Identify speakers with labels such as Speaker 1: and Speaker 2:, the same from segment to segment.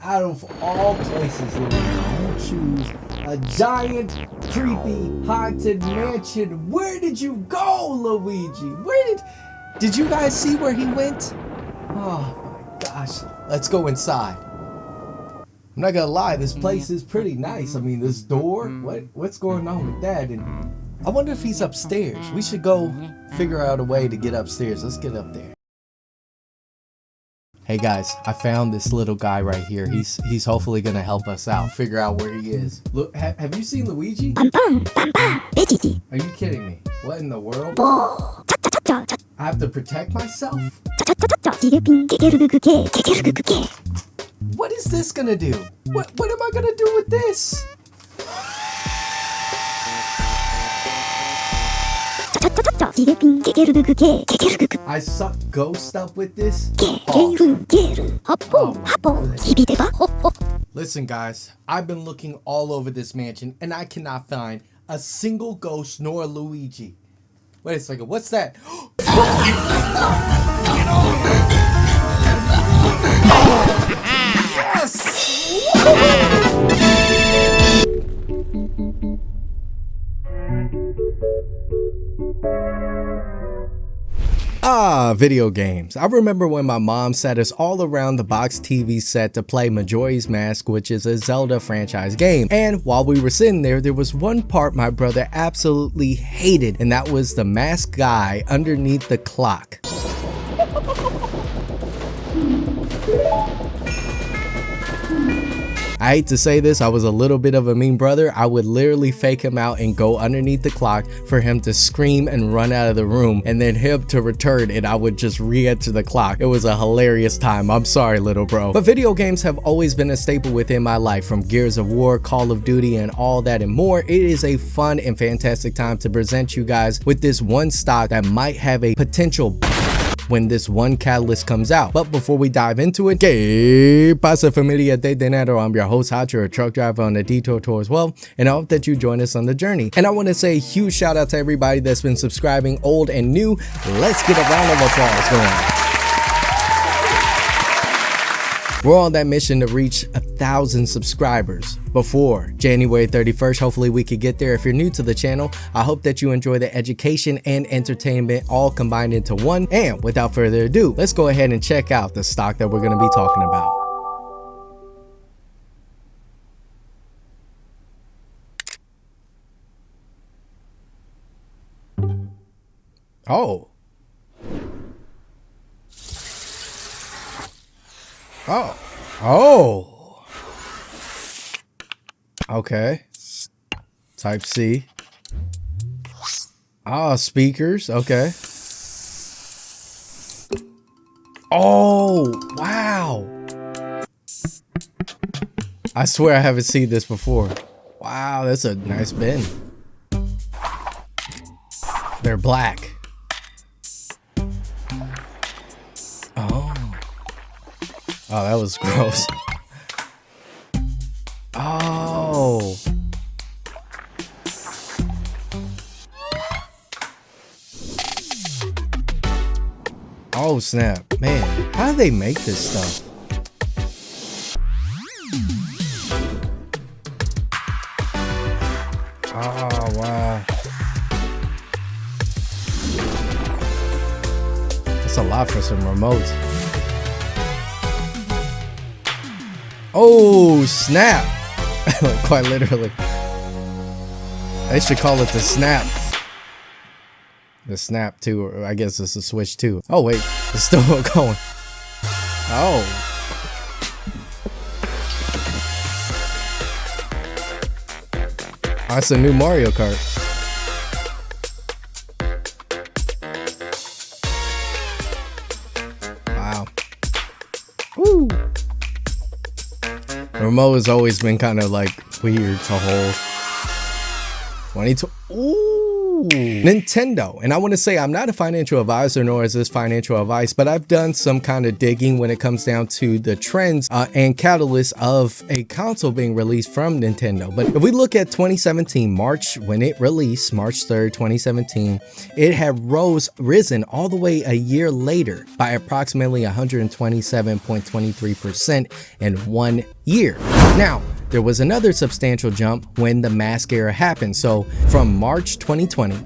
Speaker 1: out of all places, Luigi, you choose a giant, creepy, haunted mansion. Where did you go, Luigi? Did you guys see where he went? Oh my gosh. Let's go inside. I'm not gonna lie, this place is pretty nice. I mean, this door, what's going on with that? And I wonder if he's upstairs. We should go figure out a way to get upstairs. Let's get up there. Hey guys, I found this little guy right here. He's hopefully gonna help us out, figure out where he is. Look, have you seen Luigi? Are you kidding me? What in the world? I have to protect myself? What is this gonna do? What am I gonna do with this? I suck ghost up with this? Listen guys, I've been looking all over this mansion and I cannot find a single ghost nor Luigi. Wait a second, what's that? Video games. I remember when my mom sat us all around the box TV set to play Majora's Mask, which is a Zelda franchise game. And while we were sitting there was one part my brother absolutely hated, and that was the masked guy underneath the clock. I hate to say this, I was a little bit of a mean brother. I would literally fake him out and go underneath the clock for him to scream and run out of the room, and then him to return and I would just re-enter the clock. It was a hilarious time. I'm sorry, little bro. But video games have always been a staple within my life, from Gears of War, Call of Duty, and all that and more. It is a fun and fantastic time to present you guys with this one stock that might have a potential when this one catalyst comes out. But before we dive into it, ¿Qué pasa, familia de dinero? I'm your host, Hacho, a truck driver on a detour tour as well, and I hope that you join us on the journey. And I want to say a huge shout out to everybody that's been subscribing, old and new. Let's get a round of applause going. We're on that mission to reach 1,000 subscribers before January 31st. Hopefully we could get there. If you're new to the channel, I hope that you enjoy the education and entertainment all combined into one. And without further ado, let's go ahead and check out the stock that we're going to be talking about. Oh. Oh. Okay. Type C. Speakers. Okay. Oh, wow. I swear I haven't seen this before. Wow, that's a nice bin. They're black. Oh, that was gross. Oh. Oh, snap. Man, how do they make this stuff? Oh, wow. That's a lot for some remotes. Oh, snap. Quite literally. They should call it the snap. The snap 2, or I guess it's a switch 2. Oh, wait. It's still going. Oh. That's a new Mario Kart. Wow. Woo. The remote has always been kind of like weird to hold. 22. Ooh. Nintendo. And I want to say I'm not a financial advisor, nor is this financial advice, but I've done some kind of digging when it comes down to the trends and catalysts of a console being released from Nintendo. But if we look at 2017 March, when it released, March 3rd, 2017, it had risen all the way a year later by approximately 127.23% in 1 year. Now, there was another substantial jump when the mask era happened. So from March 2020,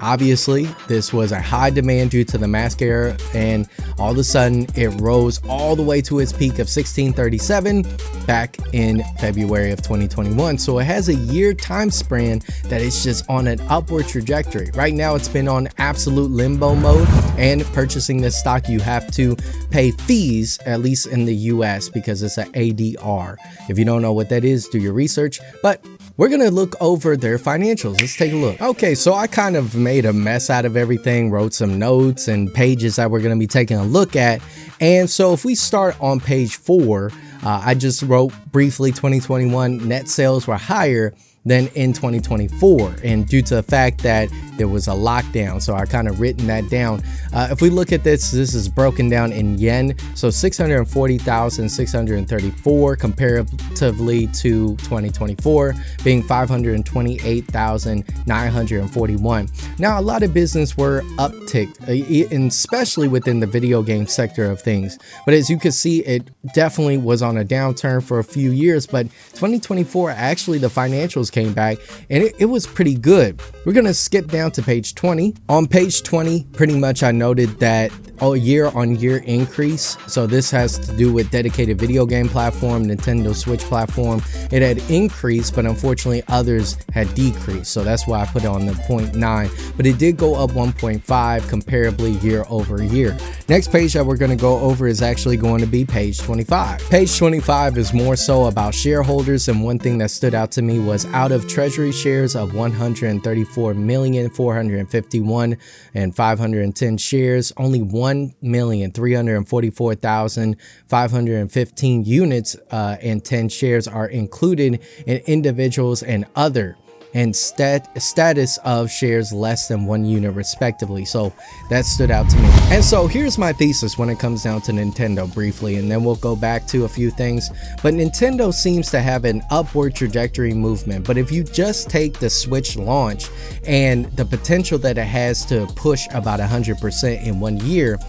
Speaker 1: obviously this was a high demand due to the mask era, and all of a sudden it rose all the way to its peak of 1637 back in February of 2021. So it has a year time span that is just on an upward trajectory. Right now it's been on absolute limbo mode, and purchasing this stock you have to pay fees, at least in the US, because it's an ADR. If you don't know what that is, do your research. But we're gonna look over their financials. Let's take a look. Okay, so I kind of made a mess out of everything, wrote some notes and pages that we're gonna be taking a look at. And so if we start on page 4, I just wrote briefly 2021 net sales were higher than in 2024, and due to the fact that there was a lockdown, so I kind of written that down. If we look at this is broken down in yen, so 640,634 comparatively to 2024 being 528,941. Now a lot of business were upticked, especially within the video game sector of things, but as you can see, it definitely was on a downturn for a few years. But 2024, actually the financials came back, and it was pretty good. We're gonna skip down to page 20. On page 20, pretty much I noted that year-on-year increase. So this has to do with dedicated video game platform, Nintendo Switch platform. It had increased, but unfortunately others had decreased. So that's why I put it on the 0.9, but it did go up 1.5 comparably year over year. Next page that we're going to go over is actually going to be page 25. Page 25 is more so about shareholders, and one thing that stood out to me was out of treasury shares of 134,451,510 shares, only 1,344,515 units and 10 shares are included in individuals and other, and status of shares less than 1 unit respectively. So that stood out to me. And so here's my thesis when it comes down to Nintendo briefly, and then we'll go back to a few things. But Nintendo seems to have an upward trajectory movement, but if you just take the Switch launch and the potential that it has to push about 100% in 1 year,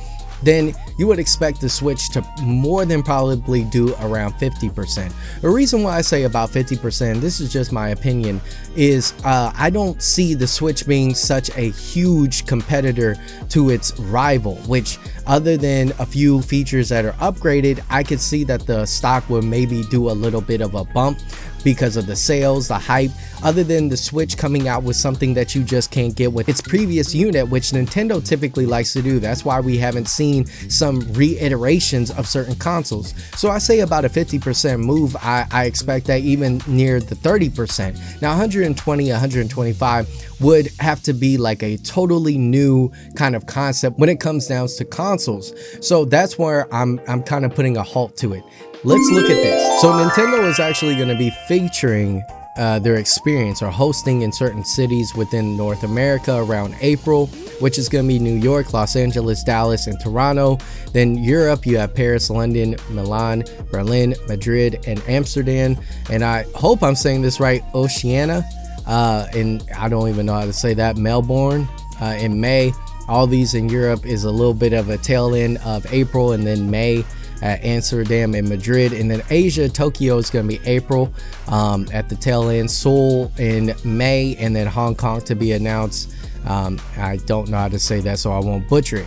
Speaker 1: then you would expect the Switch to more than probably do around 50%. The reason why I say about 50%, this is just my opinion, is I don't see the Switch being such a huge competitor to its rival, which other than a few features that are upgraded, I could see that the stock will maybe do a little bit of a bump because of the sales, the hype, other than the Switch coming out with something that you just can't get with its previous unit, which Nintendo typically likes to do. That's why we haven't seen some reiterations of certain consoles. So I say about a 50% move. I expect that even near the 30%. Now 120, 125 would have to be like a totally new kind of concept when it comes down to consoles. So that's where I'm kind of putting a halt to it. Let's look at this. So Nintendo is actually going to be featuring their experience or hosting in certain cities within North America around April, which is going to be New York, Los Angeles, Dallas, and Toronto. Then Europe, you have Paris, London, Milan, Berlin, Madrid, and Amsterdam. And I hope I'm saying this right, Oceania, and I don't even know how to say that, Melbourne in May. All these in Europe is a little bit of a tail end of April, and then May at Amsterdam and Madrid. And then Asia, Tokyo is going to be April at the tail end, Seoul in May, and then Hong Kong to be announced. I don't know how to say that, so I won't butcher it.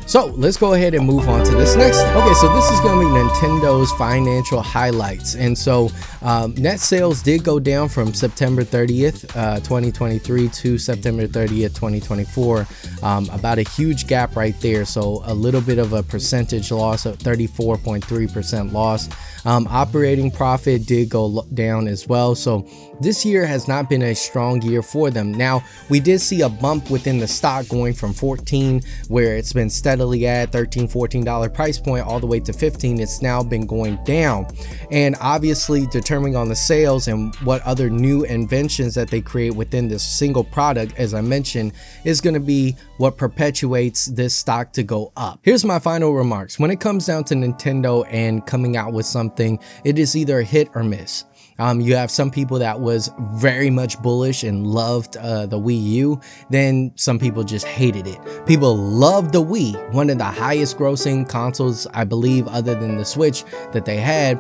Speaker 1: So let's go ahead and move on to this next thing. Okay, so this is going to be Nintendo's financial highlights. And so net sales did go down from September 30th, 2023 to September 30th, 2024. About a huge gap right there. So a little bit of a percentage loss, of 34.3% loss. Operating profit did go down as well. So this year has not been a strong year for them. Now, we did see a bump within the stock going from 14, where it's been steady steadily at $13, $14 price point all the way to $15. It's now been going down, and obviously determining on the sales and what other new inventions that they create within this single product, as I mentioned, is going to be what perpetuates this stock to go up. Here's my final remarks. When it comes down to Nintendo and coming out with something, it is either a hit or miss. You have some people that was very much bullish and loved the Wii U. Then some people just hated it. People loved the Wii, one of the highest grossing consoles, I believe, other than the Switch that they had.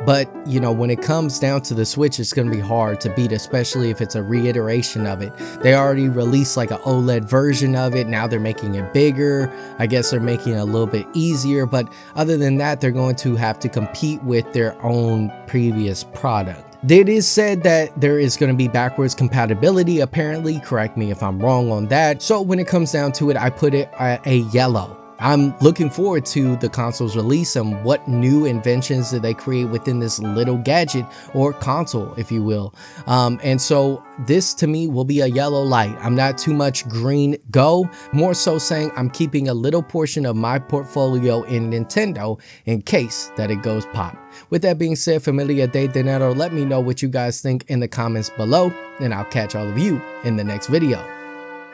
Speaker 1: But, you know, when it comes down to the Switch, it's going to be hard to beat, especially if it's a reiteration of it. They already released like an OLED version of it. Now they're making it bigger. I guess they're making it a little bit easier. But other than that, they're going to have to compete with their own previous product. It is said that there is going to be backwards compatibility, apparently. Correct me if I'm wrong on that. So when it comes down to it, I put it at a yellow. I'm looking forward to the console's release and what new inventions did they create within this little gadget or console, if you will. And so this to me will be a yellow light. I'm not too much green go, more so saying I'm keeping a little portion of my portfolio in Nintendo in case that it goes pop. With that being said, familia de dinero, let me know what you guys think in the comments below, and I'll catch all of you in the next video.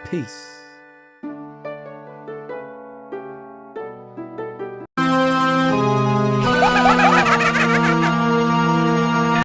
Speaker 1: Peace.